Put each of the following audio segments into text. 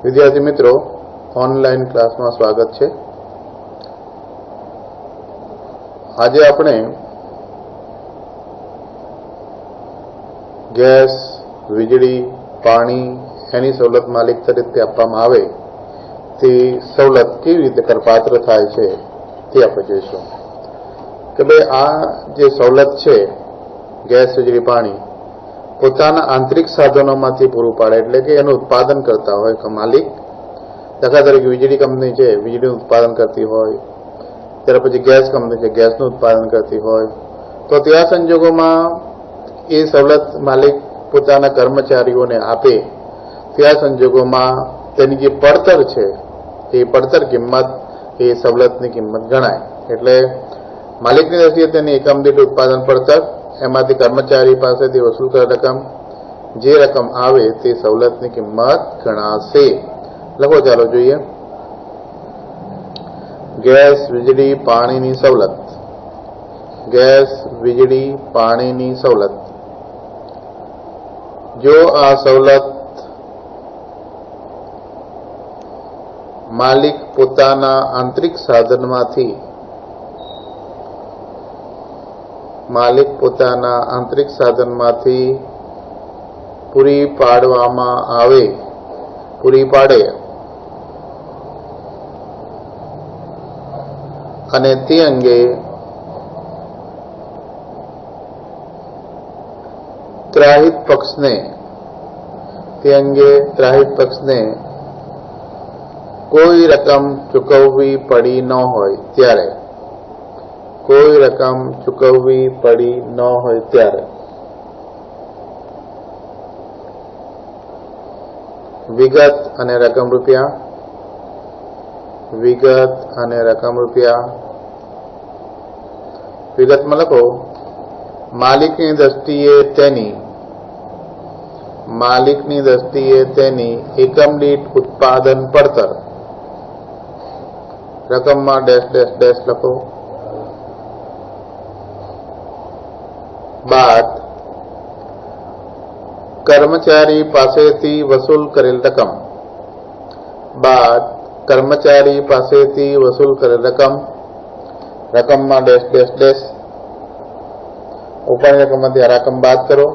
વિદ્યાર્થી મિત્રો, ઓનલાઈન ક્લાસમાં સ્વાગત છે। આજે આપણે ગેસ, વીજળી, પાણી એની સવલત માલિક તરીકે આપવામાં આવે તે સવલત કેવી રીતે કરપાત્ર થાય છે તે આપણે જોઈશું કે ભાઈ આ જે સવલત છે ગેસ, વીજળી, પાણી પોતાના આંતરિક સાધનોમાંથી પૂરું પાડે, એટલે કે એનું ઉત્પાદન કરતા હોય કે માલિક। દાખલા તરીકે વીજળી કંપની છે, વીજળીનું ઉત્પાદન કરતી હોય, ત્યાર પછી ગેસ કંપની છે, ગેસનું ઉત્પાદન કરતી હોય, તો ત્યાં સંજોગોમાં એ સવલત માલિક પોતાના કર્મચારીઓને આપે ત્યાં સંજોગોમાં તેની જે પડતર છે એ પડતર કિંમત એ સવલતની કિંમત ગણાય। એટલે માલિકની દ્રષ્ટિએ તેની એકમ દીઠ ઉત્પાદન પડતર, એમાંથી કર્મચારી પાસેથી વસૂલ કરેલ રકમ, જે રકમ આવે તે સવલતની કિંમત ગણાશે। લખો, ચાલો જોઈએ। ગેસ, વીજળી, પાણીની સવલત। ગેસ, વીજળી, પાણીની સવલત। જો આ સવલત માલિક પોતાના આંતરિક સાધનમાંથી પૂરી પાડે અને તે અંગે ત્રાહિત પક્ષને કોઈ રકમ ચૂકવવી પડી ન હોય ત્યારે વિગત અને રકમ રૂપિયા। વિગતમાં લખો, માલિકની દ્રષ્ટિએ તેની એકમ દીઠ ઉત્પાદન પડતર, રકમમાં ડેશ ડેશ ડેશ લખો, બાદ કર્મચારી પાસેથી વસૂલ કરેલ રકમ, રકમમાં ડેશ ડેશ ડેશ, ઉપરની રકમમાંથી આ રકમ બાદ કરો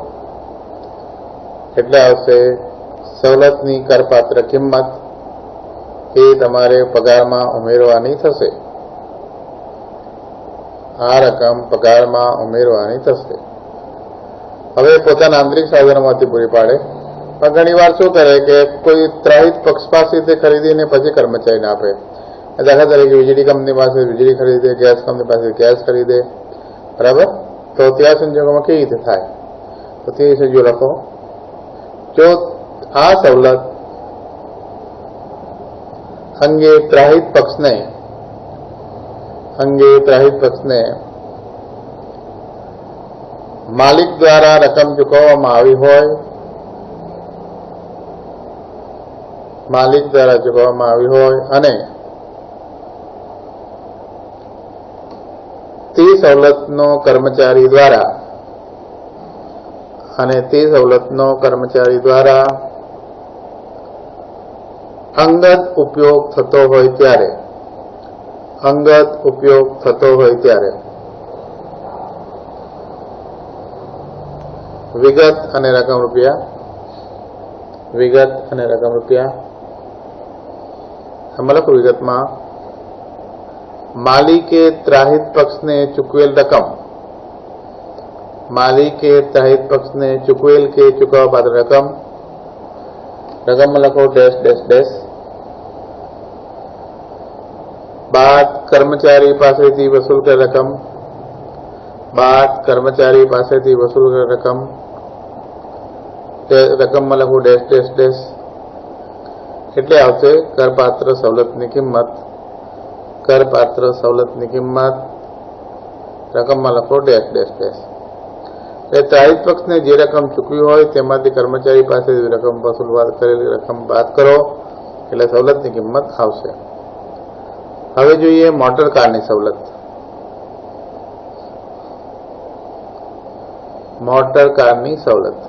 એટલે આવશે સવલતની કરપાત્ર કિંમત, એ તમારે પગારમાં ઉમેરવાની થશે। આ રકમ પગારમાં ઉમેરવાની થશે। હવે પોતાના આંતરિક સાધનોમાંથી પૂરી પાડે, પણ ઘણી વાર શું કરે કે કોઈ ત્રાહિત પક્ષ પાસેથી ખરીદીને પછી કર્મચારીને આપે। દાખલા તરીકે વીજળી કંપની પાસે વીજળી ખરીદે, ગેસ કંપની પાસે ગેસ ખરીદે, બરાબર। તો ત્યાં સંજોગોમાં કેવી રીતે થાય તો તે વિશે જો લખો, જો આ સવલત અંગે ત્રાહિત પક્ષને માલિક દ્વારા રકમ ચૂકવવામાં આવી હોય અને તે સવલતનો કર્મચારી દ્વારા અંગત ઉપયોગ થતો હોય ત્યારે વિગત અને રકમ રૂપિયા। આમાં લખો, વિગતમાં માલિકે ત્રાહિત પક્ષને ચૂકવેલ કે ચૂકવવા પાત્ર રકમ, રકમમાં લખો ડેશ ડેશ ડેશ, બાદ કર્મચારી પાસેથી વસૂલ કરેલ રકમ, રકમમાં લખો ડેશ ડેશ ડેશ, એટલે આવશે કરપાત્ર સવલતની કિંમત, રકમમાં લખો ડેશ ડેશ ડેશ। એ ત્રાહિત પક્ષને જે રકમ ચૂકવી હોય તેમાંથી કર્મચારી પાસેથી રકમ વસૂલ કરેલી રકમ બાદ કરો એટલે સવલતની કિંમત આવશે। હવે જોઈએ મોટર કારની સવલત। મોટર કારની સવલત।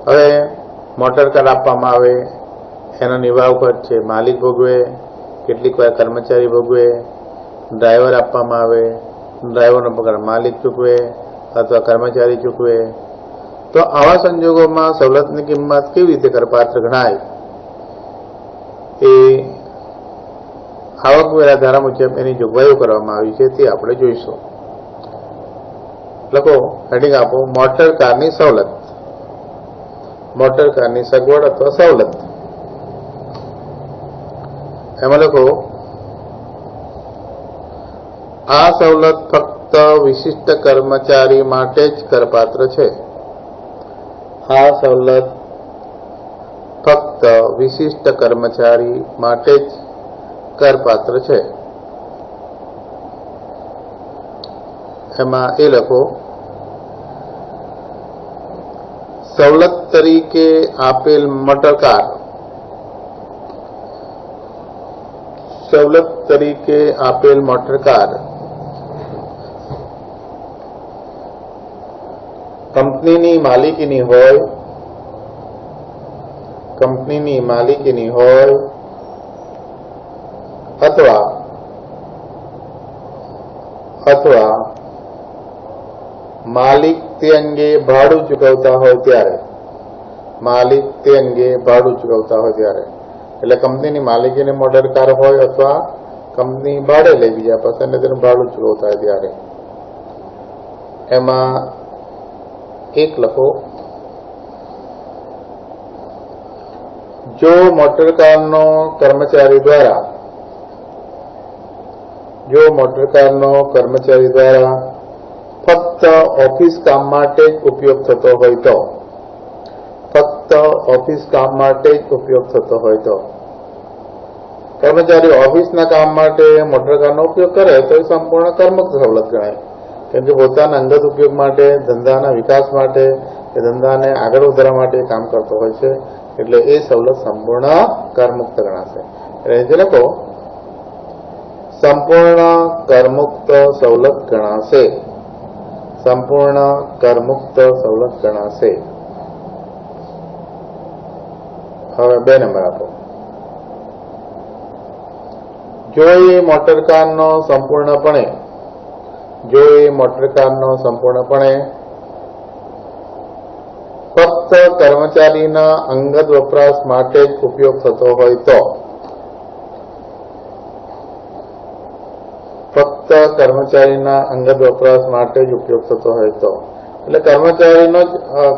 હવે મોટર કાર આપવામાં આવે એનો નિભાવ ખર્ચ છે માલિક ભોગવે, કેટલીક વાર કર્મચારી ભોગવે, ડ્રાઈવર આપવામાં આવે, ડ્રાઈવરનો પગાર માલિક ચૂકવે અથવા કર્મચારી ચૂકવે. તો આવા સંજોગોમાં સવલતની કિંમત કેવી રીતે કરપાત્ર ગણાય એ આવકવેરા ધારા મુજબ એની જોગવાઈઓ કરવામાં આવી છે તે આપણે જોઈશું. લખો, હેડિંગ આપો, મોટર કારની સવલત. મોટર કારની સગવડ અથવા સવલત. એમાં લખો, આ સવલત ફક્ત વિશિષ્ટ કર્મચારી માટે જ કરપાત્ર છે. આ સવલત ફક્ત વિશિષ્ટ કર્મચારી માટે જ કરપાત્ર છે. એમાં એ લખો, સવલત તરીકે આપેલ મોટરકાર, સવલત તરીકે આપેલ મોટરકાર કંપનીની માલિકીની હોય, કંપનીની માલિકીની હોય અથવા માલિક તે અંગે ભાડું ચૂકવતા હોય ત્યારે, માલિક તે અંગે ભાડું ચૂકવતા હોય ત્યારે, એટલે કંપનીની માલિકીની મોટર કાર હોય અથવા કંપની ભાડે લઈ બીજા પાસે અને તેનું ભાડું ચૂકવતા હોય ત્યારે. એમાં એક લખો, જો મોટરકારનો કર્મચારી દ્વારા, જો મોટરકારનો કર્મચારી દ્વારા ફક્ત ઓફિસ કામ માટે જ ઉપયોગ થતો હોય તો, ફક્ત ઓફિસ કામ માટે જ ઉપયોગ થતો હોય તો, કર્મચારી ઓફિસના કામ માટે મોટરકારનો ઉપયોગ કરે તો એ સંપૂર્ણ કરમુક્ત સવલત ગણાય. કેમ કે પોતાના અંગત ઉપયોગ માટે, ધંધાના વિકાસ માટે કે ધંધાને આગળ વધારવા માટે કામ કરતો હોય છે, એટલે એ સવલત સંપૂર્ણ કરમુક્ત ગણાશે. એટલે લખો, સંપૂર્ણ કરમુક્ત સવલત ગણાશે. સંપૂર્ણ કરમુક્ત સવલત ગણાશે. હવે 2 નંબર આપો. જો એ મોટરકારનો સંપૂર્ણપણે, જો એ મોટરકારનો સંપૂર્ણપણે ફક્ત કર્મચારીના અંગત વપરાશ માટે જ ઉપયોગ થતો હોય તો, ફક્ત કર્મચારીના અંગત વપરાશ માટે જ ઉપયોગ થતો હોય તો, એટલે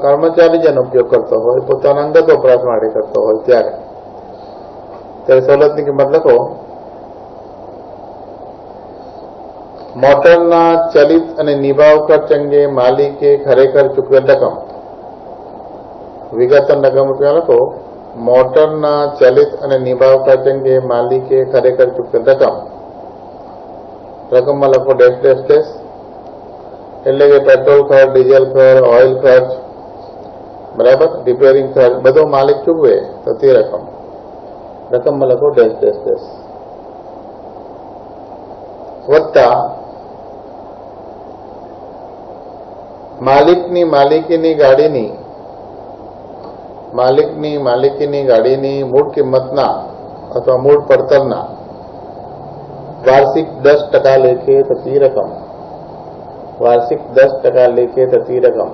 કર્મચારી જેનો ઉપયોગ કરતો હોય, પોતાના અંગત વપરાશ માટે કરતો હોય ત્યારે સવલતની કિંમત લખો, મોટરના ચલિત અને નિભાવ ખર્ચ અંગે માલિકે ખરેખર ચૂકવેલ રકમ. વિગતન રકમ રૂપિયા લખો, મોટરના ચલિત અને નિભાવ ખર્ચ અંગે માલિકે ખરેખર ચૂકવેલ રકમ. રકમમાં લખો ડેશ ડેશ ડેશ, એટલે કે પેટ્રોલ ખર્ચ, ડીઝલ ખર્ચ, ઓઇલ ખર્ચ, બરાબર, રિપેરિંગ ખર્ચ બધો માલિક ચૂકવે તો તે રકમ. રકમમાં લખો ડેશ ડેશ ડેશ, વત્તા માલિકની માલિકીની ગાડીની મૂળ કિંમતના અથવા મૂળ પડતરના વાર્ષિક 10% લેખે થતી રકમ. વાર્ષિક 10% લેખે થતી રકમ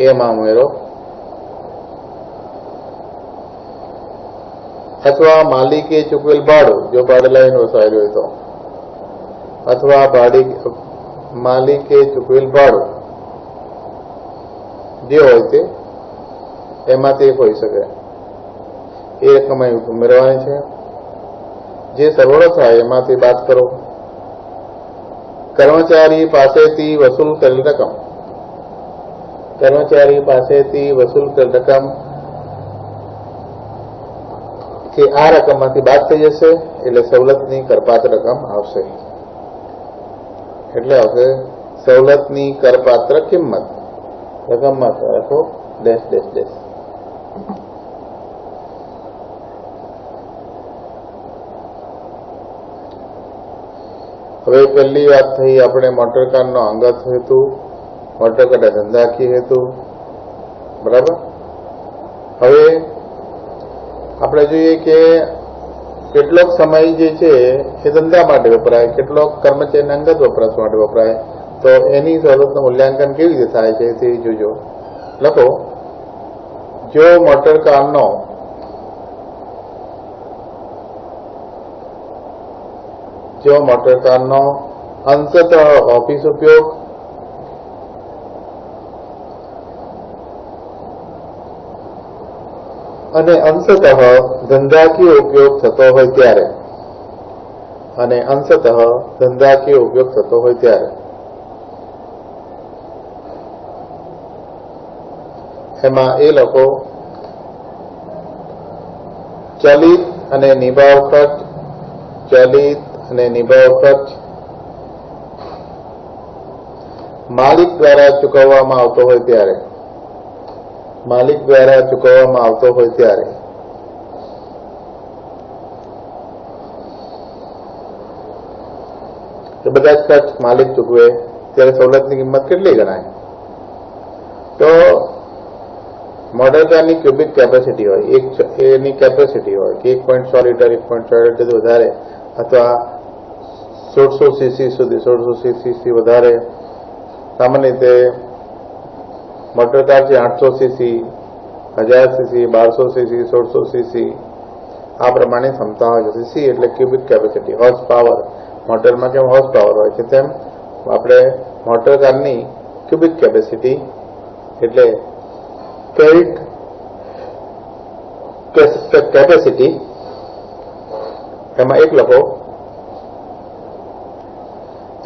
એમાં ઉમેરો. અથવા માલિકે ચૂકવેલ ભાડું, જો ભાડે લાઈન વસાવેલું હોય તો, અથવા માલિકે ચૂકવેલ ભાડું જે હોય તે એમાંથી એક હોઈ શકે, એ રકમ ઉમેરવાની છે. જે સરવાળો થાય એમાંથી બાદ કરો. કર્મચારી પાસેથી વસૂલ કરેલ રકમ, કર્મચારી પાસેથી વસૂલ કરેલ રકમ કે આ રકમમાંથી બાદ થઈ જશે, એટલે સવલતની કરપાત્ર રકમ આવશે. એટલે આવશે સવલતની કરપાત્ર કિંમત. રકમમાં લખો ડેશ ડેશ ડેશ. હવે પહેલી વાત થઈ આપણે મોટરકારનો અંગત હેતુ, મોટરકાર ધંધાકીય હેતુ, બરાબર. આપણે જોઈએ કે કેટલોક સમય જે છે એ ધંધા માટે વપરાય, કેટલોક કર્મચારીના અંગત વપરાશ માટે વપરાય, તો એની સવલતનું મૂલ્યાંકન કેવી રીતે થાય છે તે જોજો. લખો, જો મોટરકારનો અંશતઃ ઓફિસ ઉપયોગ અને અંશતઃ ધંધાકીય ઉપયોગ થતો હોય ત્યારે એમાં એ લોકો ચલિત અને નિભાવ ખર્ચ માલિક દ્વારા ચૂકવવામાં આવતો હોય ત્યારે એ બધા જ ખર્ચ માલિક ચૂકવે ત્યારે સવલતની કિંમત કેટલી ગણાય? તો મોટરકારની ક્યુબિક કેપેસિટી હોય, એની કેપેસિટી હોય કે 1.6 લીટર 1.6 લીટરથી વધારે અથવા 1600 સીસી સુધી વધારે. સામાન્ય રીતે મોટરકાર છે 800 સીસી, 1000 સીસી, 1200 સીસી, 1600 સીસી આ પ્રમાણે ક્ષમતા હોય છે. સીસી એટલે ક્યુબિક કેપેસિટી, હોર્સ પાવર. મોટરમાં કેમ હોર્સ પાવર હોય છે તેમ આપણે મોટરકારની ક્યુબિક કેપેસિટી એટલે કેરિડ કેપેસિટી એમાં એક લખો,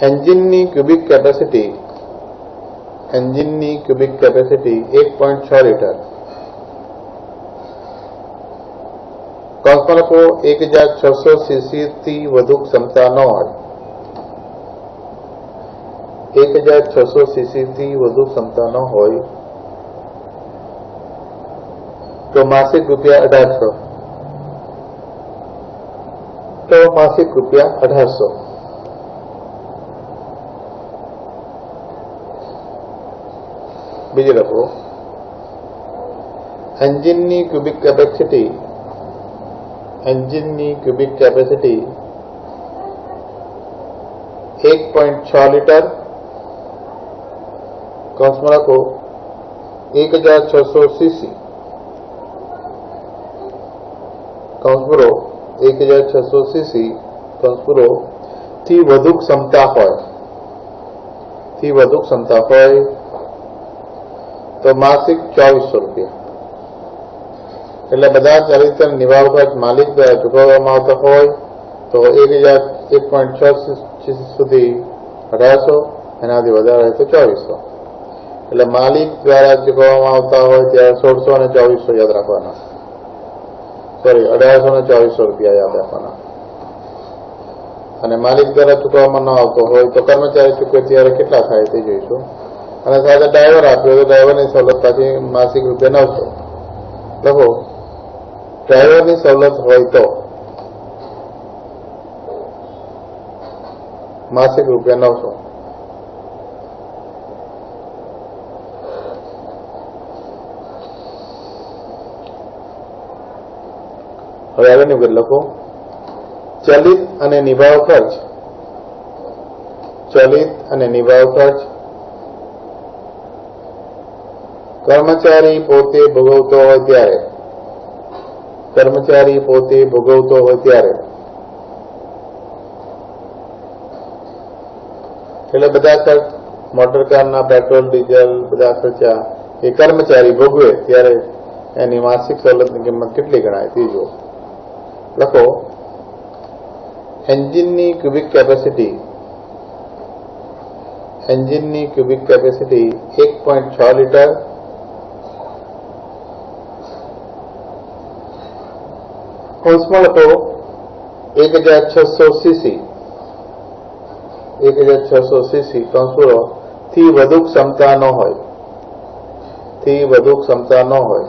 એન્જિનની ક્યુબિક કેપેસિટી 1.6 લીટર. કૌંસમાં લખો 1600 સીસી થી વધુ ક્ષમતા ન હોય, 1600 સીસી થી વધુ ક્ષમતા ન હોય તો માસિક રૂપિયા 1800. બીજી લખો, એન્જિનની ક્યુબિક કેપેસિટી 1.6 લીટર. કૌંસમાં લખો 1600 સીસી. 1600 સીસી થી વધુ ક્ષમતા હોય તો માસિક 2400 રૂપિયા. એટલે બધા ચલિત નિભાવ ખર્ચ માલિક દ્વારા ચૂકવવામાં આવતા હોય તો 1.6 સીસી સુધી 1800, એનાથી વધારે તો 2400. એટલે માલિક દ્વારા ચૂકવવામાં આવતા હોય ત્યારે 1600 અને 2400 યાદ રાખવાના. 1800 અને 2400 રૂપિયા યાદ રાખવાના. અને માલિક દ્વારા ચૂકવવામાં ન આવતો હોય તો કર્મચારી ચૂકવે ત્યારે કેટલા થાય તે જોઈશું. અને સાથે ડ્રાઈવર આપ્યો તો ડ્રાઈવરની સવલત પાછી માસિક રૂપિયા 900. લખો, ડ્રાઈવરની સવલત હોય તો માસિક રૂપિયા 900. હવે આગળની વખત લખો, ચલિત અને નિભાવ ખર્ચ કર્મચારી પોતે ભોગવતો હોય ત્યારે એટલે બધા ખર્ચ મોટરકારના પેટ્રોલ ડીઝલ બધા ખર્ચા એ કર્મચારી ભોગવે ત્યારે એની માસિક સવલતની કિંમત કેટલી ગણાય તે જુઓ. લખો, એન્જિનની ક્યુબિક કેપેસિટી 1.6 લીટર. કૌંસમાં લખો 1600 સીસી કૌંસમાં થી વધુ ક્ષમતા ન હોય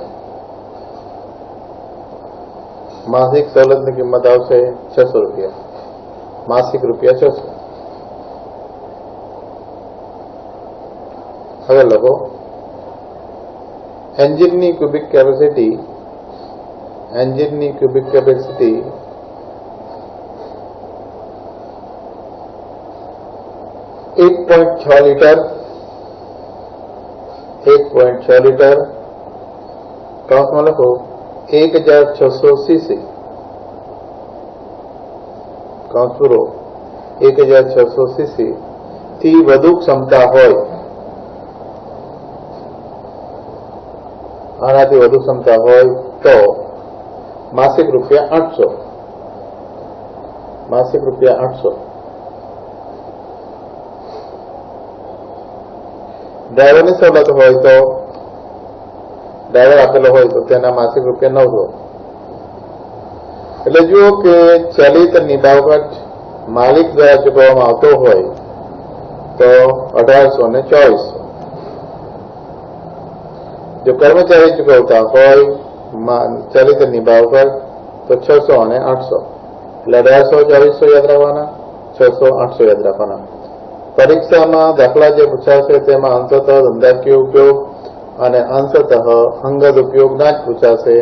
માસિક સવલતની કિંમત આવશે 600 રૂપિયા. માસિક રૂપિયા 600. હવે લખો, એન્જિનની ક્યુબિક કેપેસિટી એન્જિનની ક્યુબિક કેપેસિટી 1.6 લીટર 1.6 લીટર કૌંસમાં લખો 1600 સીસી કૌંસ પૂરો 1600 સીસી થી વધુ ક્ષમતા હોય, આનાથી વધુ ક્ષમતા હોય તો માસિક રૂપિયા 800 માસિક રૂપિયા 800 ડ્રાઈવરની સવલત હોય તો ડ્રાઈવર આપેલો હોય તો તેના માસિક રૂપિયા 900. એટલે જુઓ કે ચલિત નિભાવખર્ચ માલિક દ્વારા ચૂકવવામાં આવતો હોય તો 1824. જો કર્મચારી ચૂકવતા હોય ચલિત નિભાવખર્ચ તો 600 અને 800. એટલે 1824 યાદ રાખવાના, 600 800 યાદ રાખવાના. પરીક્ષામાં દાખલા જે પૂછાશે તેમાં અંશતઃ ધંધાકીય ઉપયોગ અને અંશતઃ અંગત ઉપયોગના જ પૂછાશે.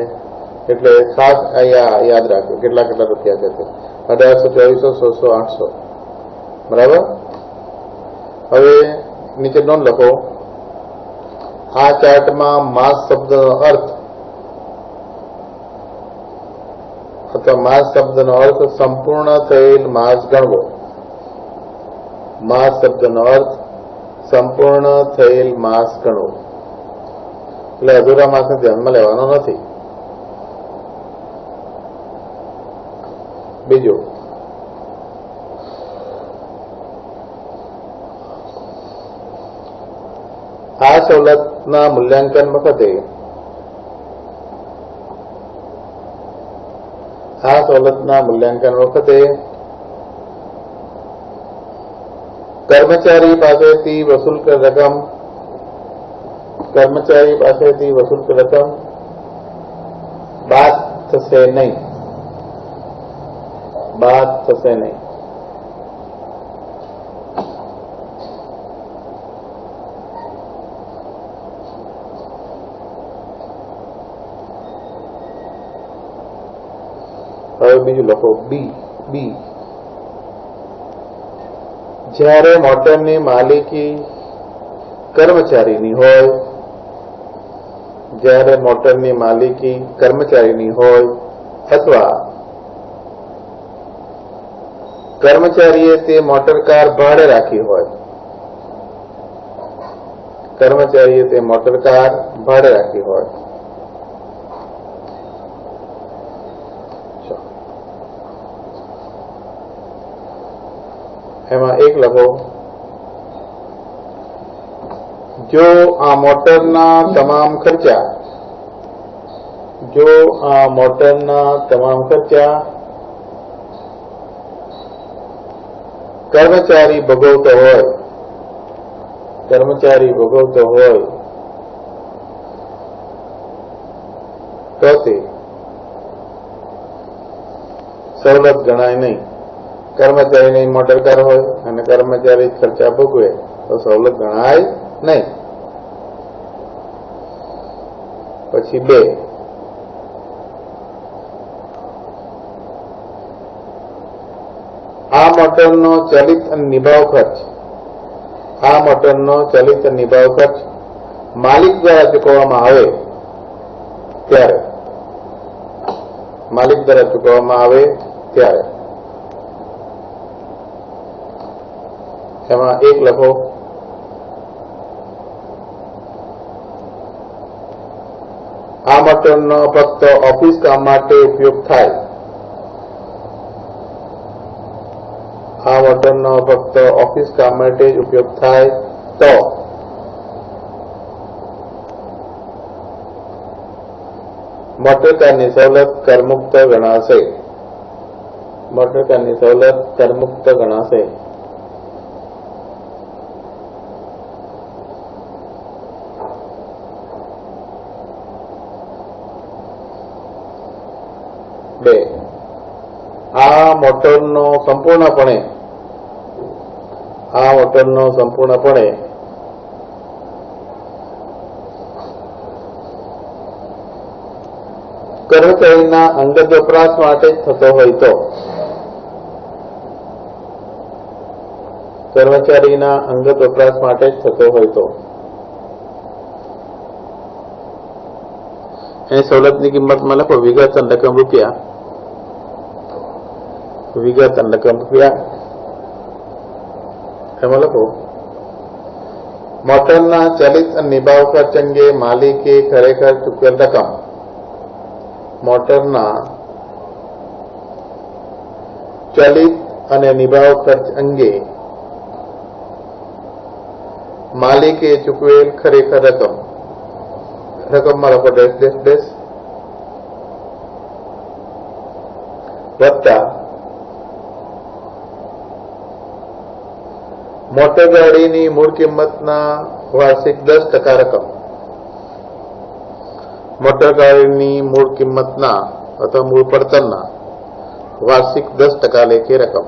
એટલે ખાસ અહીંયા યાદ રાખજો કેટલા કેટલા રૂપિયા છે તે 1824 600 800. બરાબર. હવે નીચે નોંધ લખો. આ ચાર્ટમાં માસ શબ્દનો અર્થ અથવા માસ શબ્દનો અર્થ સંપૂર્ણ થયેલ માસ ગણવો. માસ શબ્દનો અર્થ સંપૂર્ણ થયેલ માસ ગણવો. એટલે અધૂરા માસને ધ્યાનમાં લેવાનો નથી. બીજું, આ સવલતના મૂલ્યાંકન વખતે કર્મચારી પાસેથી વસૂલ રકમ બાદ થશે નહીં. હવે બીજું લખો બી. જ્યારે મોટરની માલિકી કર્મચારીની હોય અથવા કર્મચારીએ તે મોટર કાર ભાડે રાખી હોય, એમાં એક લખો. જો આ મોટરના તમામ ખર્ચા કર્મચારી ભોગવતો હોય તો તે સવલત ગણાય નહીં. કર્મચારીની મોટર કાર હોય અને કર્મચારી ખર્ચા ભોગવે તો સવલત ગણાય નહીં. પછી 2, આ મોટરનો ચલિત અને નિભાવ ખર્ચ માલિક દ્વારા ચૂકવવામાં આવે ત્યારે એમાં એક લખો. આ મોટરનો ફક્ત ઓફિસ કામ માટે ઉપયોગ થાય. તો મોટરકારની સવલત કરમુક્ત ગણાશે. આ મોટરનો સંપૂર્ણપણે કર્મચારીના અંગત વપરાશ માટે જ થતો હોય તો, કર્મચારીના અંગત વપરાશ માટે જ થતો હોય તો એની સવલતની કિંમતમાં લખો વિગતન રકમ રૂપિયા, વિગતન રકમ રૂપિયા. એમાં લખો મોટરના ચલિત અને નિભાવ ખર્ચ અંગે માલિકે ખરેખર ચૂકવેલ રકમ. મોટરના ચલિત અને નિભાવ ખર્ચ અંગે માલિકે ચૂકવેલ ખરેખર રકમ. રકમમાં લખો ડેશ ડેશ ડેશ વત્તા મોટર ગાડીની મૂળ કિંમતના વાર્ષિક 10% રકમ. મોટર ગાડીની મૂળ કિંમતના અથવા મૂળ પડતરના વાર્ષિક 10% લેખે રકમ.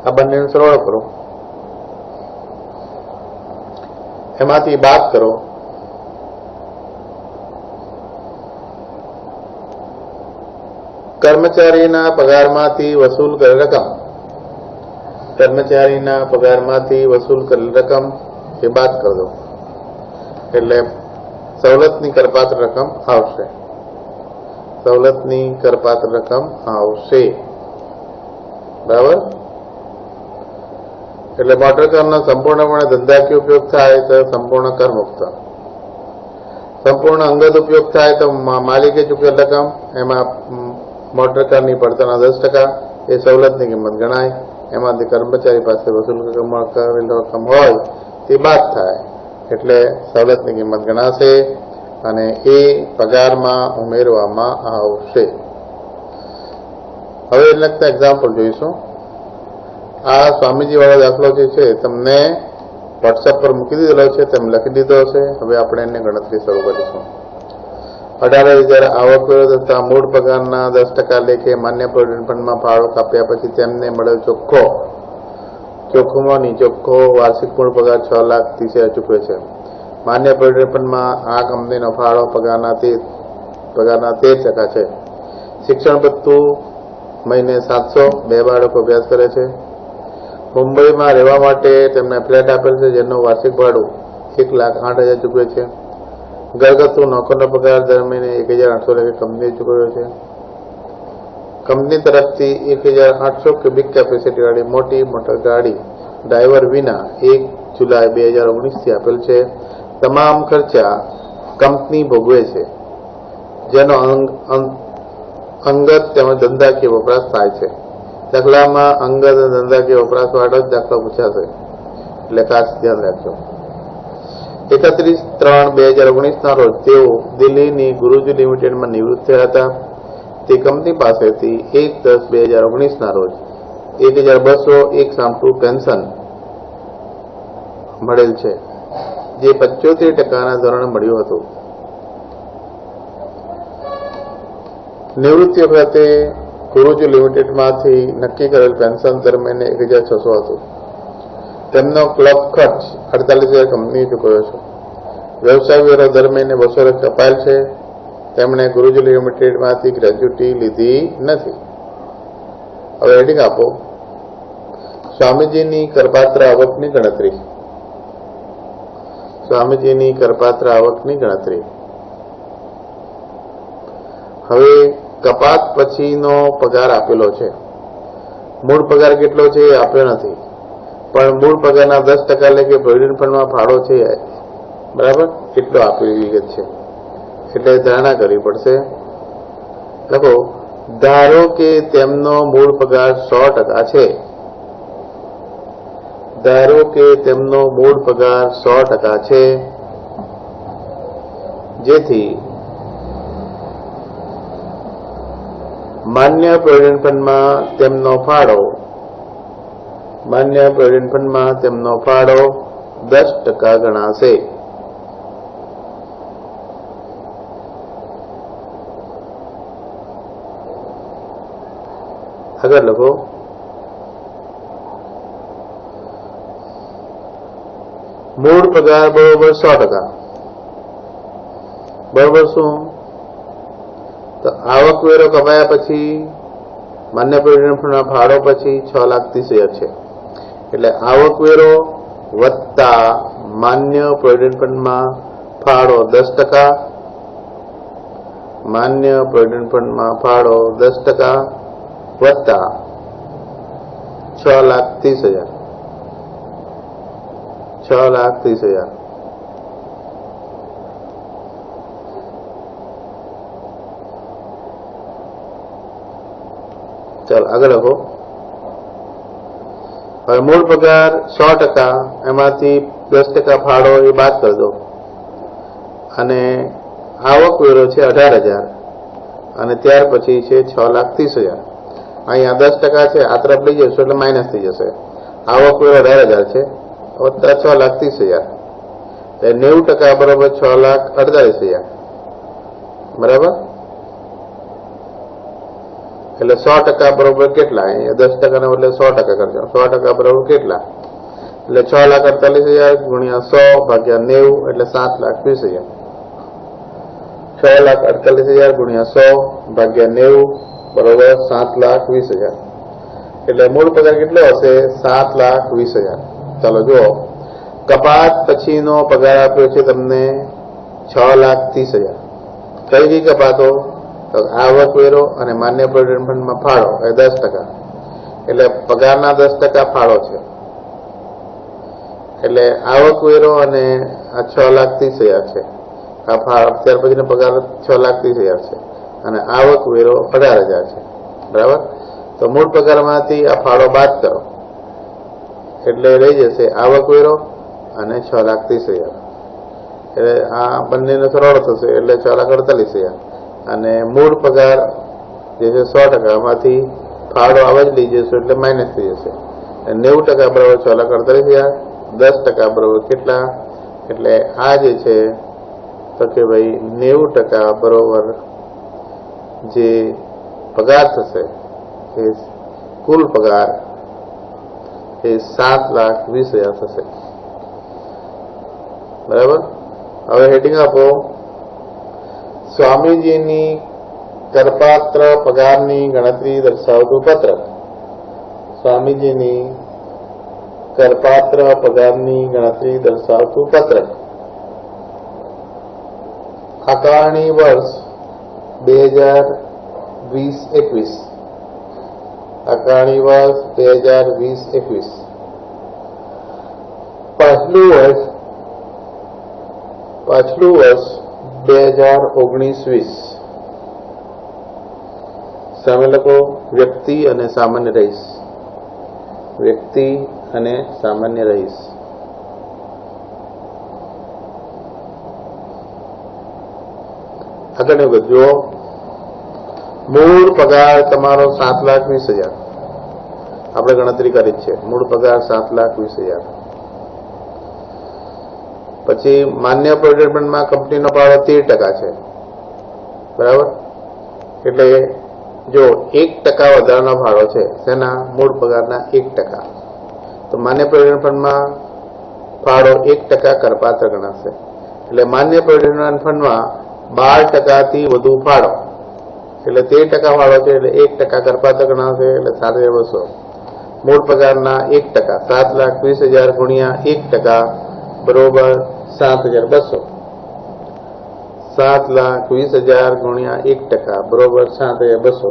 આ બંનેનો સરવાળો કરો, એમાંથી બાદ કરો કર્મચારીના પગારમાંથી વસૂલ કરેલ રકમ. કર્મચારીના પગારમાંથી વસૂલ કરેલ રકમ એ બાદ કરી દો એટલે સવલતની કરપાત્ર રકમ આવશે. સવલતની કરપાત્ર રકમ આવશે. બરાબર. એટલે મોટર કારનો સંપૂર્ણપણે ધંધાકીય ઉપયોગ થાય તો સંપૂર્ણ કરમુક્ત, સંપૂર્ણ અંગત ઉપયોગ થાય તો માલિકે ચૂકવેલ રકમ, એમાં મોટર કારની પડતરના 10% એ સવલતની કિંમત ગણાય. એમાંથી કર્મચારી પાસે વસૂલ કરેલ રકમ હોય તે બાદ થાય એટલે સવલતની કિંમત ગણાશે અને એ પગારમાં ઉમેરવામાં આવશે. હવે લગતા એક્ઝામ્પલ જોઈશું. આ સ્વામીજી વાળો દાખલો જે છે તમને વોટ્સએપ પર મૂકી દીધેલો છે, તેમ લખી દીધો હશે. હવે આપણે એની ગણતરી શરૂ કરીશું. 18,000 આવક તથા મૂળ પગારના 10% લેખે માન્ય પ્રોવિડન્ટ ફંડમાં ફાળો કાપ્યા પછી તેમને મળેલ ચોખ્ખોમાં ચોખ્ખો વાર્ષિક મૂળ પગાર 6,30,000 ચૂકવે છે. માન્ય પ્રોવિડન્ટ ફંડમાં આ કંપનીનો ફાળો પગારના 13% છે. શિક્ષણ ભથ્થું મહિને 700, 2 બાળકો અભ્યાસ કરે છે. મુંબઈમાં રહેવા માટે તેમને ફ્લેટ આપેલ છે જેનું વાર્ષિક ભાડું 1,08,000 ચૂકવે છે. ઘરગથ્થુ નોકરનો પગાર દર મહિને 1,800 લેખે કંપનીએ ચૂકવ્યો છે. કંપની તરફથી 1,800 ક્યુબિક કેપેસિટી વાળી મોટી મોટર ગાડી ડ્રાઈવર વિના 1 જુલાઈ 2019 આપેલ છે. તમામ ખર્ચા કંપની ભોગવે છે જેનો અંગત તેમજ ધંધાકીય વપરાશ થાય છે. દાખલામાં અંગત અને ધંધાકીય વપરાશ વાળો જ દાખલો પૂછાશે એટલે ખાસ ધ્યાન રાખજો. 31/3/2019 રોજ તેઓ દિલ્હીની ગુરુજી લિમિટેડમાં નિવૃત્ત થયા હતા. તે કંપની પાસેથી 1/10/2019 રોજ 1,200 સામટું પેન્શન મળેલ છે જે 75% ધોરણે મળ્યું હતું. નિવૃત્તિ વખતે ગુરુજી લિમિટેડમાંથી નક્કી કરેલ પેન્શન દર મહિને 1,600 હતું. તેમનો ક્લબ ખર્ચ 48,000 કંપનીએ ચૂકવ્યો છે. વ્યવસાય વેરો દર મહિને 200 અપાયેલ છે. તેમણે ગુરુજી લિમિટેડમાંથી ગ્રેજ્યુટી લીધી નથી. હવે હેડિંગ આપો સ્વામીજીની કરપાત્ર આવકની ગણતરી. સ્વામીજીની કરપાત્ર આવકની ગણતરી. હવે કપાત પછીનો પગાર આપેલો છે. મૂળ પગાર કેટલો છે એ આપ્યો નથી, પણ મૂળ પગારના 10% લેખે પ્રોવિડન્ટ ફંડમાં ફાળો છે બરાબર એટલો આપેલી વિગત છે એટલે ધારણા કરવી પડશે. લખો ધારો કે તેમનો મૂળ પગાર 100% છે. ધારો કે તેમનો મૂળ પગાર 100% છે જેથી માન્ય પ્રોવિડન્ટ ફંડમાં તેમનો ફાળો 10% ગણાશે. આગળ લખો મૂળ પગાર બરોબર 100%. બરોબર શું તો આવકવેરો કપાયા પછી માન્ય પ્રોવિડન્ટ ફંડમાં ફાળો પછી 6,30,000 છે. એટલે આવકવેરો વત્તા માન્ય પ્રોવિડન્ટ ફંડમાં ફાળો 10%, માન્ય પ્રોવિડન્ટ ફંડમાં ફાળો 10% વત્તા 6,30,000. 6,30,000. ચાલ આગળ લખો. હવે મૂળ પગાર 100%, એમાંથી 10% ફાળો એ બાદ કરી દો, અને આવકવેરો છે 18,000, અને ત્યાર પછી છે 6,30,000. અહીંયા 10% છે, આ તરફ લઈ જશો એટલે માઇનસ થઈ જશે. આવકવેરો 18,000 છે વત્તા 6,30,000, 90% બરોબર 6,48,000 બરાબર. એટલે 100% બરોબર કેટલા? અહીંયા 10% બદલે 100% કરજો. 100% બરોબર કેટલા? એટલે 6,48,000 ગુણ્યા 100 ભાગ્યા 90 એટલે 7,20,000. 6,48,000 ગુણ્યા 100 ભાગ્યા 90 બરોબર 7,20,000. એટલે મૂળ પગાર કેટલો હશે? 7,20,000. ચાલો જુઓ, કપાત પછીનો પગાર આપ્યો છે તમને 6,30,000. કઈ કઈ કપાતો? તો આવકવેરો અને માન્ય પ્રોવિડન્ટ ફંડમાં ફાળો એ 10%, એટલે પગારના 10% ફાળો છે. એટલે આવકવેરો અને આ 6,30,000 છે, આ ફાળો. ત્યાર પછીનો પગાર 6,30,000 છે, અને આવકવેરો 18,000 છે બરાબર. તો મૂળ પગારમાંથી આ ફાળો બાદ કરો એટલે રહી જશે આવકવેરો અને 6,30,000. એટલે આ બંનેનો સરવાળો થશે એટલે 6,48,000, અને મૂળ પગાર જે છે 100%, માંથી ફાળો આવે જ લઈ જશો એટલે માઇનસ થઈ જશે. 90% બરાબર 6,48,000, 10% બરાબર કેટલા? એટલે આ જે છે તો કે ભાઈ 90% બરોબર જે પગાર થશે એ કુલ પગાર એ 7,20,000 થશે બરાબર. હવે હેડિંગ આપો, સ્વામીજીની કરપાત્ર પગારની ગણતરી દર્શાવતું પત્રક. સ્વામીજીની કરપાત્ર પગારની ગણતરી દર્શાવતું પત્રક. આકારણી વર્ષ 2020-21. આકારણી વર્ષ 2020-21. પાછલું વર્ષ 2019-20. સામે લખો વ્યક્તિ અને સામાન્ય રહીશ. વ્યક્તિ અને સામાન્ય રહીશ. આગળ વધજો. મૂળ પગાર તમારો 7,20,000 આપણે ગણતરી કરી છે. મૂળ પગાર 7,20,000. પછી માન્ય પ્રોવિડન્ટ ફંડમાં કંપનીનો ફાળો 13% છે બરાબર. એટલે જો 1% વધારાનો ફાળો છે તેના મૂળ પગારના 1%, તો માન્ય પ્રોવિડન્ટ ફંડમાં ફાળો 1% કરપાત્ર ગણાશે. એટલે માન્ય પ્રોવિડન્ટ ફંડમાં 12% થી વધુ ફાળો એટલે 13% ફાળો છે, એટલે 1% કરપાત્ર ગણાશે. એટલે 7,200. મૂળ પગારના 1%, 7,20,000 ગુણ્યા 1% બરોબર 7,200. 7,20,000 ગુણ્યા 1% બરોબર 7,200.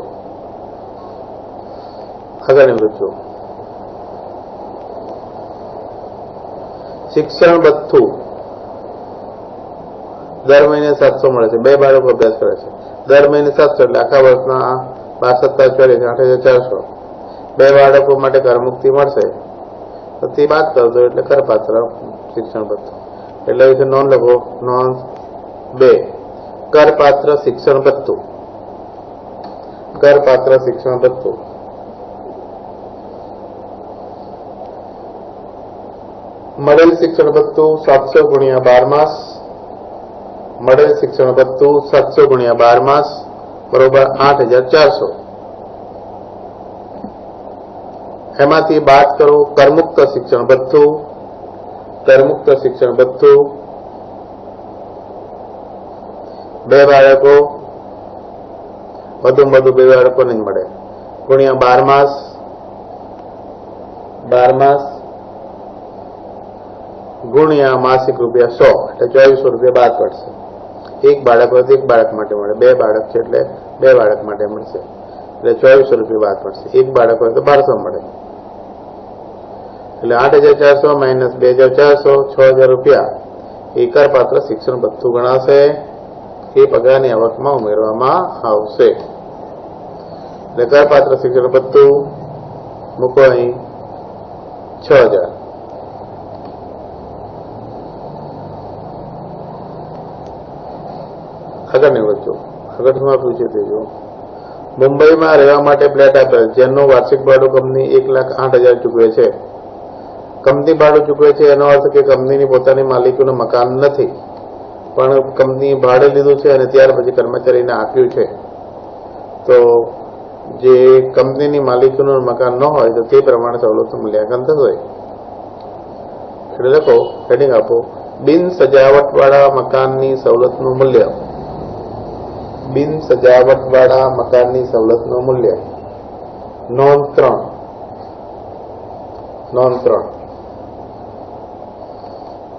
આગળ વધશું. શિક્ષણ ભથ્થું દર મહિને 700 મળે છે. 2 બાળકો અભ્યાસ કરે છે. દર મહિને 700 એટલે આખા વર્ષના 8,740 8,400. 2 બાળકો માટે કરમુક્તિ મળશે તો તે બાદ કરજો એટલે કરપાત્ર શિક્ષણ ભથ્થું. એટલે વિશે નોંધ લખો. નોંધ 2, કરપાત્ર શિક્ષણ ભથ્થું. કરપાત્ર શિક્ષણ ભથ્થું. મળેલ શિક્ષણ ભથ્થું 700 ગુણ્યા 12 માસ. મળેલ શિક્ષણ ભથ્થું 700 ગુણ્યા 12 માસ બરોબર 8,400. એમાંથી બાદ કરો કરમુક્ત શિક્ષણ ભથ્થું. કરમુક્ત શિક્ષણ ભથ્થું 2 બાળકો વધુમાં વધુ 2 બાળકોને જ મળે, ગુણ્યા 12 માસ, 12 માસ ગુણ્યા માસિક રૂપિયા 100 એટલે 2400 રૂપિયા બાદ પડશે. એક બાળક હોય તો એક બાળક માટે મળે, 2 બાળક છે એટલે 2 બાળક માટે મળશે એટલે 2400 રૂપિયા બાદ પડશે. એક બાળક હોય તો 1200 મળે એટલે 8400 માઇનસ 2400 6000 રૂપિયા એ કરપાત્ર શિક્ષણ ભથ્થું ગણાશે. એ પગારની આવકમાં ઉમેરવામાં આવશે એટલે કરપાત્ર શિક્ષણ ભથ્થું મૂકો અહીં 6000. આગળની વસ્તુ આગળમાં પૂછે તે જો મુંબઈમાં રહેવા માટે ફ્લેટ આપેલ જેનું વાર્ષિક ભાડું કંપની 1,08,000 ચૂકવે છે. કંપની ભાડું ચૂકવે છે એનો અર્થ કે કંપનીની પોતાની માલિકીનું મકાન નથી, પણ કંપની ભાડે લીધું છે અને ત્યાર પછી કર્મચારીને આપ્યું છે. તો જે કંપનીની માલિકીનું મકાન ન હોય તો તે પ્રમાણે સવલતનું મૂલ્યાંકન થશે. એટલે લખો, હેડિંગ આપો, બિન સજાવટવાળા મકાનની સવલતનું મૂલ્ય. બિન સજાવટવાળા મકાનની સવલતનું મૂલ્ય નોંધ 3. નોંધ 3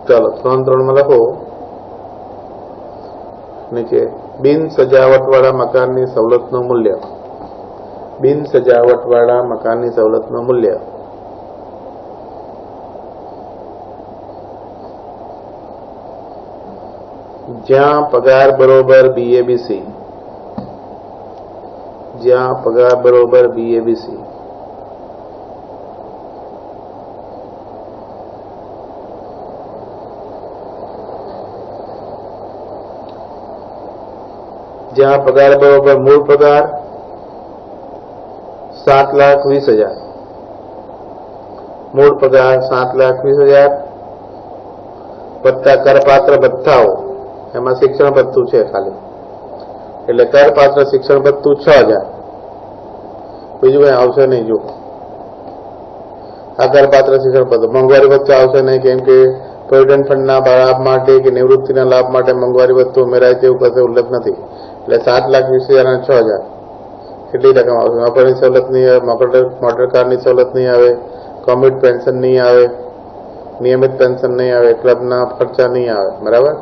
ચાલો નોંધ 3 માં લખો નીચે બિન સજાવટવાળા મકાનની સવલતનું મૂલ્ય. બિન સજાવટવાળા મકાનની સવલતનું મૂલ્ય જ્યાં પગાર બરોબર BABC, જ્યાં પગાર બરોબર BABC, જ્યાં પગાર બરોબર મૂળ પગાર 7,20,000, મૂળ પગાર 7,20,000 વત્તા કરપાત્ર ભથ્થાઓ, એમાં શિક્ષણ ભથ્થું છે ખાલી એટલે કરપાત્ર શિક્ષણ ભથ્થું 6,000. બીજું કઈ આવશે નહીં. જો આ કરપાત્ર શિક્ષણ ભથ્થું, મોંઘવારી ભથ્થું આવશે નહીં, કેમ કે પ્રોવિડન્ટ ફંડના લાભ માટે કે નિવૃત્તિના લાભ માટે મોંઘવારી ભથ્થું ઉમેરાય તેવું કશે ઉલ્લેખ નથી. એટલે 7,20,000 અને 6,000 કેટલી રકમ આવશે? નોકરીની સવલત નહીં આવે, મોટર કારની સવલત નહીં આવે, કોમ્યુટ પેન્શન નહીં આવે, નિયમિત પેન્શન નહીં આવે, ક્લબના ખર્ચા નહીં આવે. બરાબર,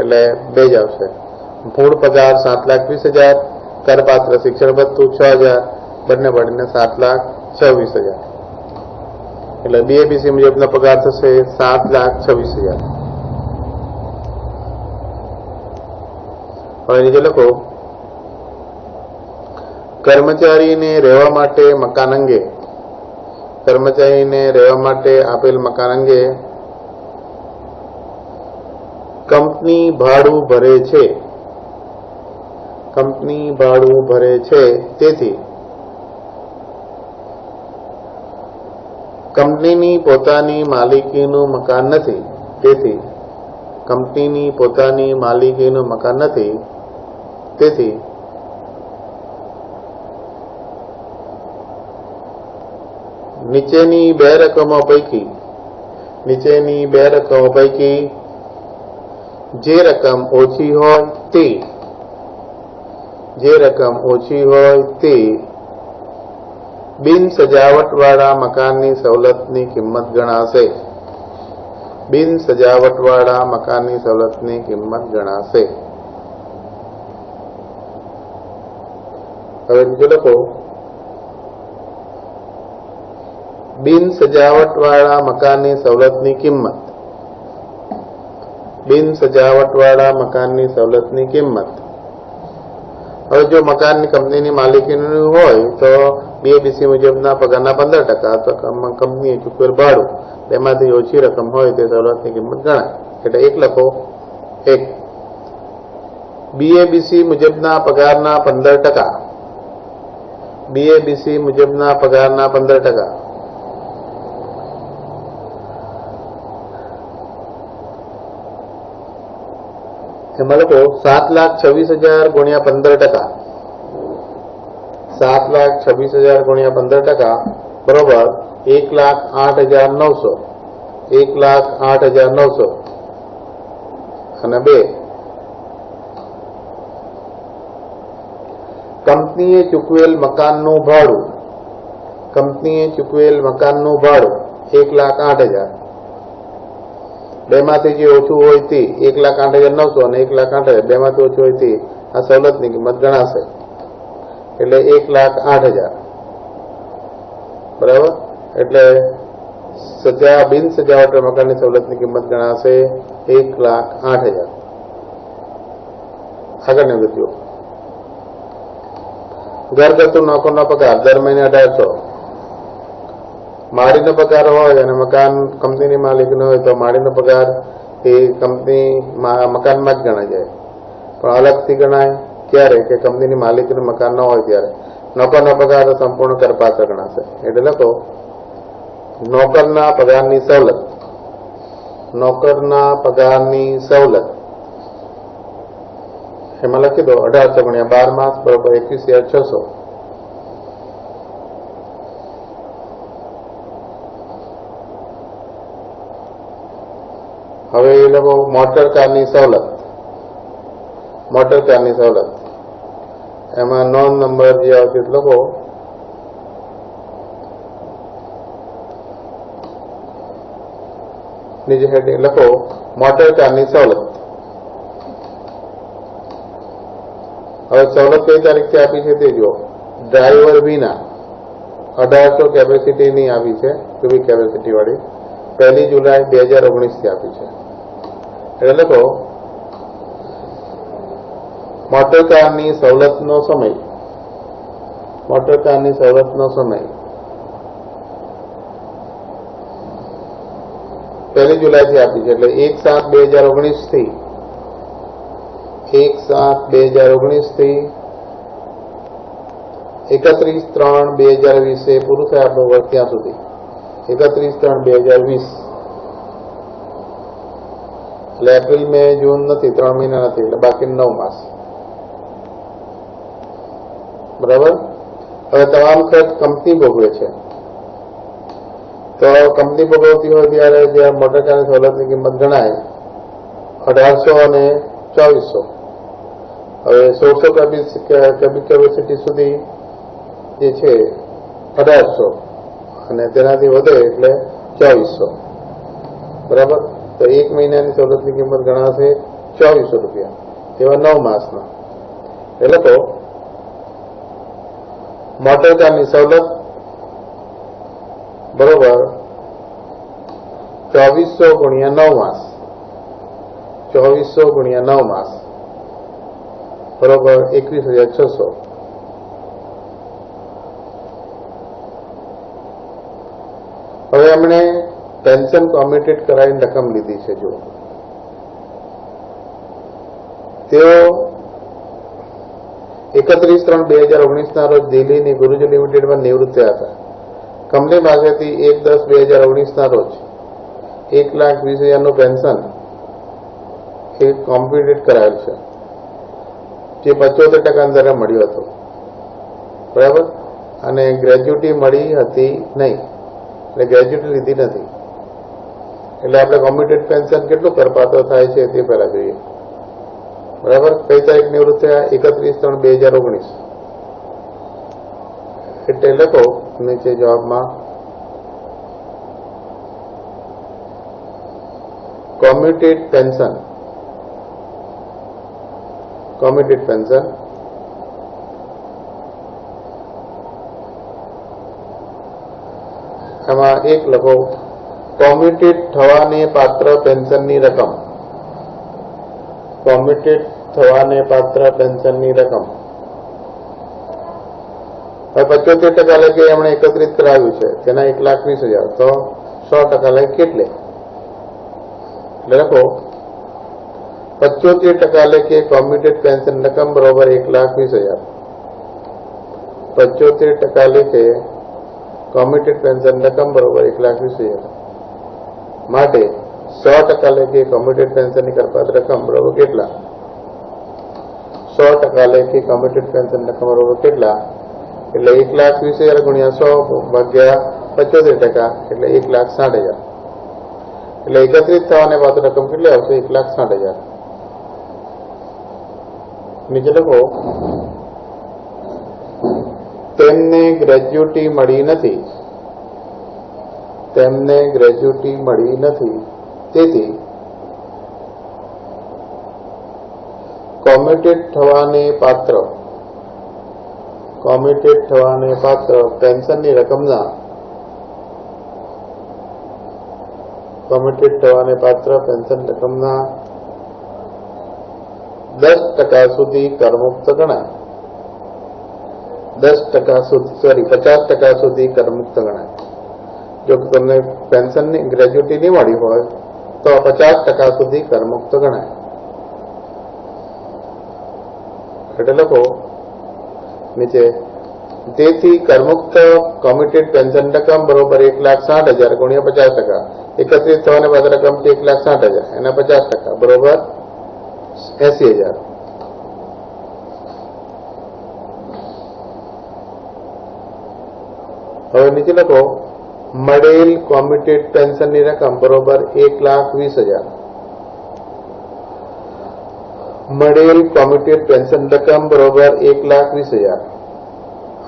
એટલે 2 જ આવશે. મૂળ પગાર 7,20,000, કરપાત્ર શિક્ષણ ભથ્થું 6,000, બંને મળીને 7,26,000 એટલે BABC મુજબનો પગાર થશે 7,26,000. હવે નીચે લખો, કર્મચારીને રહેવા માટે મકાન અંગે, કર્મચારીને રહેવા માટે આપેલ મકાન અંગે કંપની ભાડું ભરે છે, કંપની ભાડું ભરે છે, તેથી કંપનીની પોતાની માલિકીનું મકાન નથી, તેથી કંપનીની પોતાની માલિકીનું મકાન નથી, તેથી નીચેની 2 રકમો પૈકી, નીચેની 2 રકમો પૈકી જે રકમ ઓછી હોય તે, જે રકમ ઓછી હોય તે બિન સજાવટવાળા મકાનની સવલતની કિંમત ગણાશે. બિન સજાવટવાળા મકાનની સવલતની કિંમત ગણાશે. હવે બીજો લખો, બિન સજાવટવાળા મકાનની સવલતની કિંમત. બિન સજાવટવાળા મકાનની સવલતની કિંમત. હવે જો મકાનની કંપનીની માલિકીનું હોય તો BABC મુજબના પગારના 15% તો કંપનીએ ચૂકવેલ ભાડું તેમાંથી ઓછી રકમ હોય તે સવલતની કિંમત ગણાય. એટલે 1 લખો, 1 BABC મુજબના પગારના 15%, BABC મુજબના પગારના 15%. એમાં લખો 7,26,000 ગુણ્યા 15%, 7,26,000 ગુણ્યા 15% બરોબર 1,08,900, 1,08,900 અને 2 કંપનીએ ચૂકવેલ મકાનનું ભાડું, કંપનીએ ચૂકવેલ મકાનનું ભાડું 1,08,000, બેમાંથી જે ઓછું હોય તે 1,08,900 અને 1,08,000, બેમાંથી ઓછું હોય તે આ સવલતની કિંમત ગણાશે, એટલે 1,08,000. બરાબર. એટલે બિન સજાવટ મકાનની સવલતની કિંમત ગણાશે 1,08,000. આગળની વૃત્તિઓ. ઘરગથ્થુ નોકરનો પગાર દર મહિને 1,800. માળીનો પગાર હોય અને મકાન કંપનીની માલિકનો હોય તો માળીનો પગાર એ કંપની મકાનમાં જ ગણાય જાય, પણ અલગથી ગણાય ક્યારે કે કંપનીની માલિકીનું મકાન ન હોય ત્યારે. નોકરનો પગાર સંપૂર્ણ કરપાત્ર ગણાશે. એટલે લખો નોકરના પગારની સવલત, નોકરના પગારની સવલત એમાં લખી દો 1,800 ગુણ્યા 12 માસ બરોબર 21,600. હવે એ લોકો મોટર કારની સવલત, મોટર કારની સવલત એમાં નોંધ નંબર જે આવશે લખો નીચે હેડિંગ લખો મોટર કારની સવલત. હવે સવલત કઈ તારીખથી આપી છે તે જુઓ. ડ્રાઈવર વિના 1,800 કેપેસિટીની આપી છે, ક્યુબિક કેપેસિટી વાળી, 1 જુલાઈ 2019 આપી છે. એટલે લખો મોટરકારની સવલતનો સમય, મોટરકારની સવલતનો સમય 1 જુલાઈથી આપી છે, એટલે 1/7/2019 થી 1/7/2019 થી 31/3/2020 પૂરું થાય આપણું વર્ષ ત્યાં સુધી 31/3/2020. એટલે એપ્રિલ મે જૂન નથી, 3 મહિના નથી, એટલે બાકી 9 માસ. બરાબર. હવે તમામ ખર્ચ કંપની ભોગવે છે, તો કંપની ભોગવતી હોય ત્યારે જે મોટરકારની સવલતની કિંમત ગણાય 1,800 અને 2,400. હવે 1,600 ક્યુબિક કેપેસિટી સુધી જે છે 1,800 અને તેનાથી વધે એટલે 2,400. બરાબર. તો 1 મહિનાની સવલતની કિંમત ગણાશે 2,400 રૂપિયા, એવા 9 માસના. એટલે તો મોટરકારની સવલત બરોબર 2,400 ગુણ્યા 9 માસ, 2,400 ગુણ્યા 9 માસ બરોબર 21,600. હવે એમણે પેન્શન કોમ્યુટેટ કરાવીને રકમ લીધી છે. જો તેઓ 31/3/2019 રોજ દિલ્હીની ગુરુજી લિમિટેડમાં નિવૃત્ત થયા હતા. કંપની પાસેથી 1/10/2019 રોજ 1,20,000 પેન્શન એ કોમ્પ્યુટેટ કરાયેલ છે, જે 75% દરે મળ્યું હતું. બરાબર. અને ગ્રેજ્યુટી મળી હતી નહીં, એટલે ગ્રેજ્યુટી લીધી નથી. એટલે આપણે કોમ્પ્યુટેડ પેન્શન કેટલું કરપાત્ર થાય છે તે પહેલા જોઈએ. બરાબર. કઈ તારીખ નિવૃત્ત થયા? 31/3/2019. એટલે લખો નીચે જવાબમાં કોમ્યુટેડ પેન્શન, કોમ્યુટેડ પેન્શન એમાં એક લખો કોમ્યુટેડ થવાને પાત્ર પેન્શનની રકમ, કોમ્યુટેડ થવાને પાત્ર પેન્શનની રકમ. હવે 75% લેખે એમણે એકત્રિત કરાવ્યું છે, તેના 1,20,000, તો 100% લેખે કેટલે? એટલે લખો 75% લેખે કોમ્યુટેડ પેન્શન રકમ બરોબર 1,20,000. 75% લેખે કોમ્યુટેડ પેન્શન રકમ બરોબર 1,20,000 માટે 100% લેખે કોમ્યુટેડ પેન્શનની કરપાત્ર રકમ બરોબર કેટલા? 100% લેખે કોમ્યુટેડ પેન્શન રકમ બરોબર કેટલા? એટલે 1,20,000 ગુણ્યા 100 ભાગ્યા 75%, એટલે 1,60,000. એટલે એકત્રિત થવાને પાત્ર રકમ કેટલી આવશે? 1,60,000. નીચે લખો તેમને ગ્રેજ્યુટી મળી નથી, તેમને ગ્રેજ્યુટી મળી નથી, તેથી કોમ્યુટેડ થવાને પાત્ર, કોમ્યુટેડ થવાને પાત્ર પેન્શનની રકમના, કોમ્યુટેડ થવાને પાત્ર પેન્શન રકમના 10% સુધી કરમુક્ત ગણાય, 10% સુધી 50% સુધી કરમુક્ત ગણાય. જો તમને પેન્શનની ગ્રેજ્યુટી નહીં મળી હોય તો 50% સુધી કરમુક્ત ગણાય. એટલે લખો નીચે, તેથી કરમુક્ત કોમ્યુટેડ પેન્શન રકમ બરોબર 1,60,000 ગુણ્યા 50%. એકત્રિત થવાને બાદ રકમ છે 1,60,000 એના 50% બરોબર 80,000. હવે નીચે લખો, મળેલ કોમ્યુટેડ પેન્શનની રકમ બરોબર 1,20,000. મળેલ કોમ્યુટેડ પેન્શન રકમ બરોબર 1,20,000.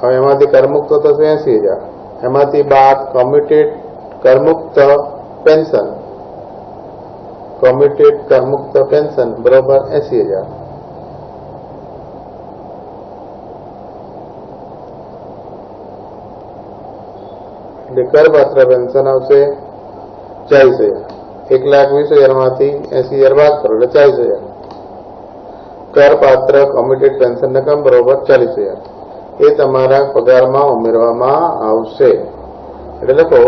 હવે એમાંથી કરમુક્ત થશે 80,000. એમાંથી બાદ કોમ્યુટેડ કરમુક્ત પેન્શન, કોમ્યુટેડ કરમુક્ત પેન્શન બરોબર 80,000. એટલે કરપાત્ર પેન્શન આવશે 40,000. 1,20,000 માંથી 80,000 બાદ કરો એટલે 40,000. કરપાત્ર કોમ્યુટેડ પેન્શન રકમ બરોબર 40,000 એ તમારા પગારમાં ઉમેરવામાં આવશે. એટલે લખો,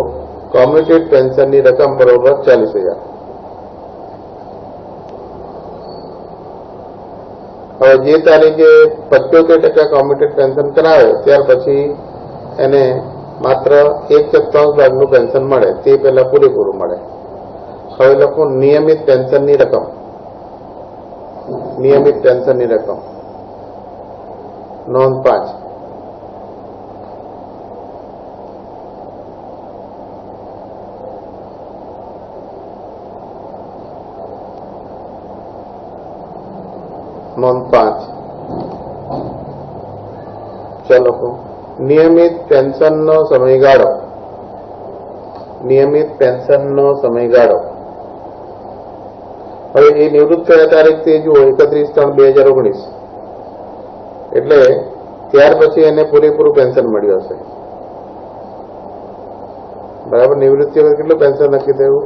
કોમ્યુટેડ પેન્શનની રકમ બરોબર 40,000. હવે જે તારીખે 75% કોમ્યુટેડ પેન્શન કરાવે ત્યાર પછી એને માત્ર 1/4 ભાગનું પેન્શન મળે, તે પહેલા પૂરેપૂરું મળે. હવે લખો, નિયમિત પેન્શનની રકમ, નિયમિત પેન્શનની રકમ નોંધ 5. નોંધ 5. ચાલો, નિયમિત પેન્શનનો સમયગાળો, નિયમિત પેન્શનનો સમયગાળો. હવે એ નિવૃત્ત થયા તારીખથી જુઓ 31/3/2019, એટલે ત્યાર પછી એને પૂરેપૂરું પેન્શન મળ્યું હશે. બરાબર, નિવૃત્તિ વખતે કેટલું પેન્શન નક્કી થયું?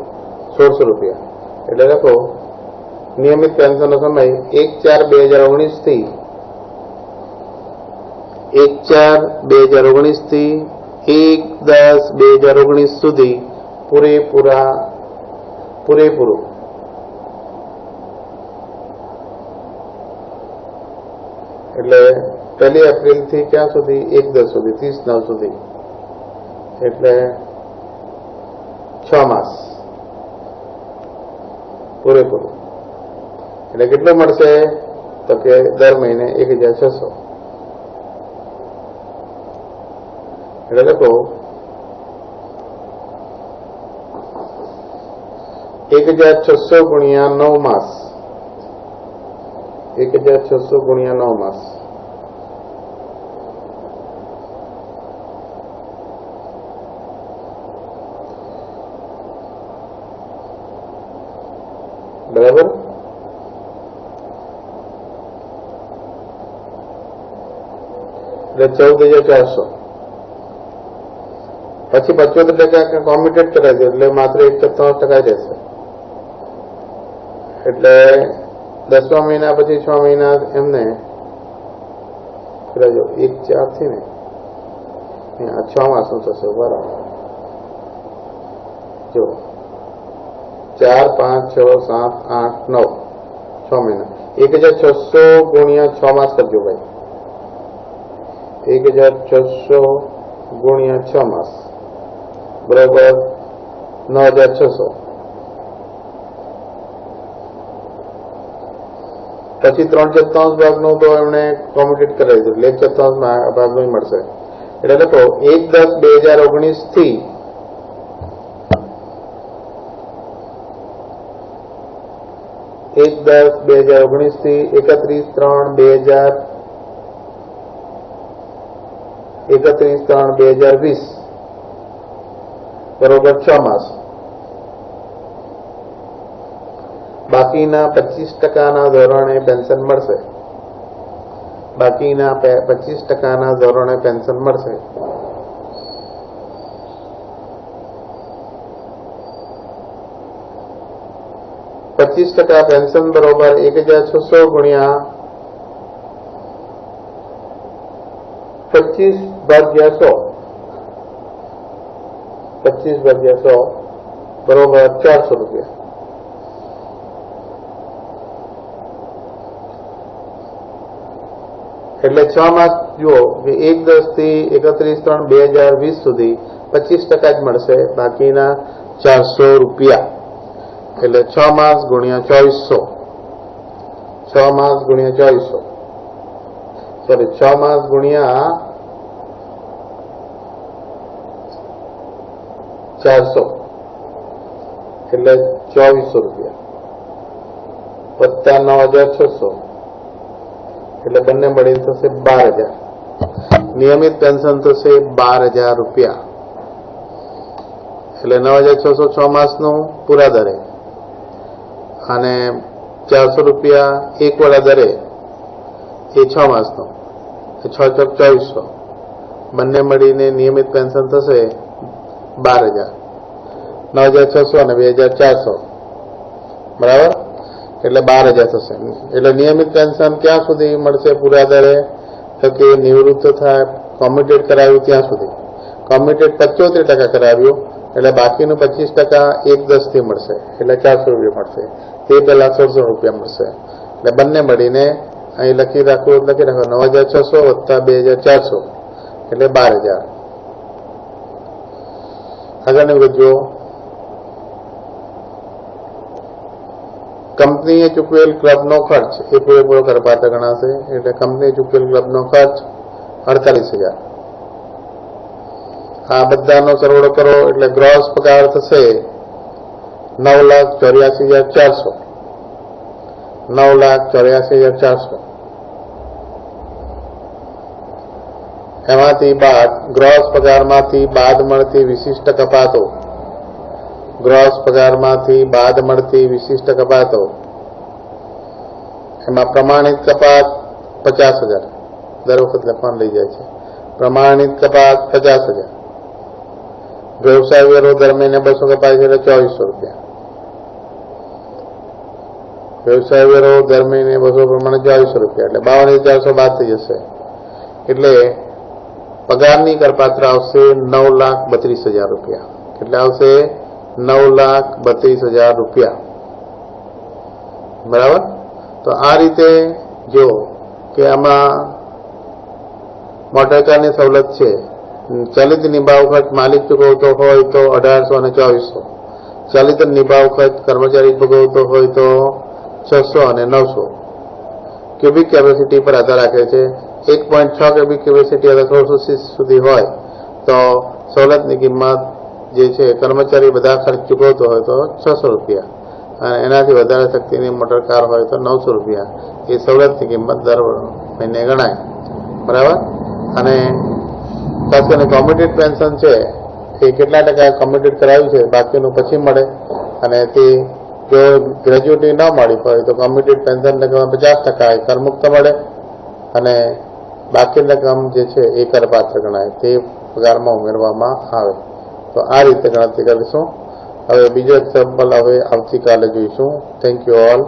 1,600 રૂપિયા. એટલે લખો, નિયમિત પેન્શનનો સમય 1/4/2019 થી 1/4/2019 થી 1/10/2019 સુધી પૂરેપૂરું. એટલે 1 એપ્રિલ થી ક્યાં સુધી? 1/10 સુધી, 30/9 સુધી, એટલે 6 માસ પૂરેપૂરું. એટલે કેટલું મળશે? તો કે દર મહિને 1,600. એટલે લખો, 1,600 ગુણ્યા 9 માસ, 1,600 ગુણ્યા 9 માસ. બરાબર. એટલે 14,400. પછી 75% કોમ્યુટેડ કરાવી દો એટલે માત્ર 1/3% રહેશે. એટલે 10મા મહિના પછી 6 મહિના એમને 1/4 થી ને 6 માસનું થશે. બરાબર, જો 4, 5, 6, 7, 8, 9, 6 મહિના. 1,600 ગુણ્યા 6 માસ કરજો ભાઈ. 1,600 ગુણ્યા 6 માસ બરાબર 9,600. પછી 3/4 ભાગનું તો એમણે કોમ્યુટેડ કરાવી દીધું એટલે 1/4 ભાગનું મળશે. એટલે લખો, 1/10/2019 થી 1/10/2019 થી 31/3/2019 31/3/2020 બરોબર 6 માસ. બાકીના 25% ધોરણે પેન્શન મળશે. બાકીના 25% ધોરણે પેન્શન મળશે. %, પેન્શન બરોબર 1600 ગુણ્યા 25/100 બરોબર 400 રૂપિયા. એટલે 6 માસ જુઓ કે 1/10 થી 31/3/2020 સુધી 25% જ મળશે. બાકીના 400 રૂપિયા. એટલે 6 માસ ગુણ્યા 2400. 6 માસ ગુણ્યા 2400 સોરી 6 માસ ગુણ્યા 400 એટલે 2400 રૂપિયા વત્તા 9600 એટલે બંને મળી થશે 12000. નિયમિત પેન્શન થશે 12000 રૂપિયા. એટલે 9600 6 માસનું પૂરા દરે અને 400 રૂપિયા એક વાળા દરે એ 6 માસનો 6 ચોક 2400 બંને મળીને નિયમિત પેન્શન થશે 12000. 9600 અને 2400 બરાબર એટલે 12000 થશે. એટલે નિયમિત પેન્શન ક્યાં સુધી મળશે પૂરા દરે? તો કે નિવૃત્ત થાય કોમ્યુટેડ કરાવ્યું ત્યાં સુધી. કોમ્યુટેડ 75% કરાવ્યું એટલે બાકીનું 25% 1/10 થી મળશે એટલે 400 રૂપિયા મળશે. તે પહેલા 1600 રૂપિયા મળશે. એટલે બંને મળીને અહીં લખી રાખો 9600 વત્તા 2400 એટલે 12000. આગળની વધજો. કંપનીએ ચૂકવેલ ક્લબનો ખર્ચ એ પૂરેપૂરો કરપાત્ર ગણાશે. એટલે કંપનીએ ચૂકવેલ ક્લબનો ખર્ચ 48000. આ બધાનો સરવાળો કરો એટલે ગ્રોસ પગાર થશે 9,84,400. 9,84,400. એમાંથી બાદ ગ્રોસ પગારમાંથી બાદ મળતી વિશિષ્ટ કપાતો. ગ્રોસ પગારમાંથી બાદ મળતી વિશિષ્ટ કપાતો એમાં પ્રમાણિત કપાત 50,000. દર વખત લખવાનું લઈ જાય છે. પ્રમાણિત કપાત 50,000. વ્યવસાય વેરો દર મહિને 200 કપાય છે એટલે 2400 રૂપિયા. વ્યવસાય વેરો દર મહિને 200 પ્રમાણે 2400 રૂપિયા એટલે 52,400 બાદ થઈ જશે. એટલે પગારની કરપાત્ર આવશે 9,32,000 રૂપિયા. એટલે આવશે 9,32,000 રૂપિયા. બરાબર. તો આ રીતે જો કે આમાં મોટરકારની સવલત છે. ચલિત નિભાવ ખર્ચ માલિક ચૂકવતો હોય તો 1800 અને 2400. ચલિત નિભાવ ખર્ચ કર્મચારી ચૂકવતો હોય તો 600 અને 900. ક્યુબિક કેપેસિટી પર આધાર રાખે છે. 1.6 ક્યુબિક કેપેસિટી અથવા 1600 સુધી હોય તો સવલતની કિંમત જે છે કર્મચારી બધા ખર્ચ ચૂકવતો હોય તો 600 રૂપિયા અને એનાથી વધારે શક્તિની મોટર કાર હોય તો 900 રૂપિયા. એ સવલતની કિંમત દર મહિને ગણાય. બરાબર. અને ખાસ કરીને કોમ્યુટેડ પેન્શન છે એ કેટલા ટકા કોમ્યુટેડ કરાવ્યું છે બાકીનું પછી મળે. અને તે જો ગ્રેજ્યુટી ન મળી હોય તો કોમ્યુટેડ પેન્શન રકમ 50% એ કરમુક્ત મળે અને બાકી રકમ જે છે એ કરપાત્ર ગણાય. તે પગારમાં ઉમેરવામાં આવે. તો આ રીતે ગણતરી કરીશું. હવે બીજો એક્ઝામ્પલ હવે આવતીકાલે જોઈશું. Thank you all.